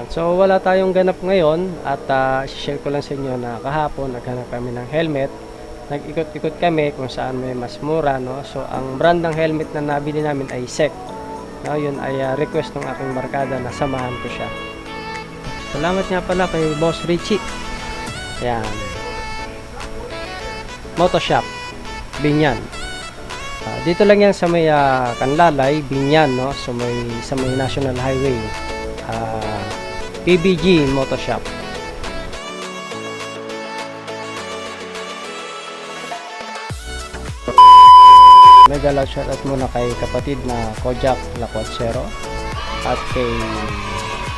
So wala tayong ganap ngayon at share ko lang sa inyo na kahapon naghanap kami ng helmet. Nag-ikot-ikot kami kung saan may mas mura, no? So ang brand ng helmet na nabili namin ay SEC. No, yun ay request ng aking barkada na samahan ko siya. Salamat nga pala kay Boss Richie. Yan. Motoshop BINAN. Dito lang yan sa may Kanlalay, BINAN, no? So sa may National Highway. PBG Motoshop. Mega love shoutout muna kay kapatid na Kojak Lacotsero at kay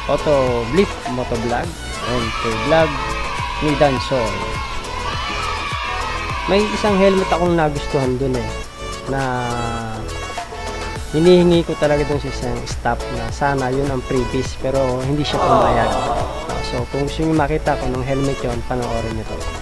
Auto Blip Motovlog and kay Vlog ni Dansoy. May isang helmet akong nagustuhan dun na hinihingi ko talaga dun sa isang staff na sana yun ang previous pero hindi siya pumayag. So kung gusto nyo makita ko ng helmet yun, panoorin nyo to.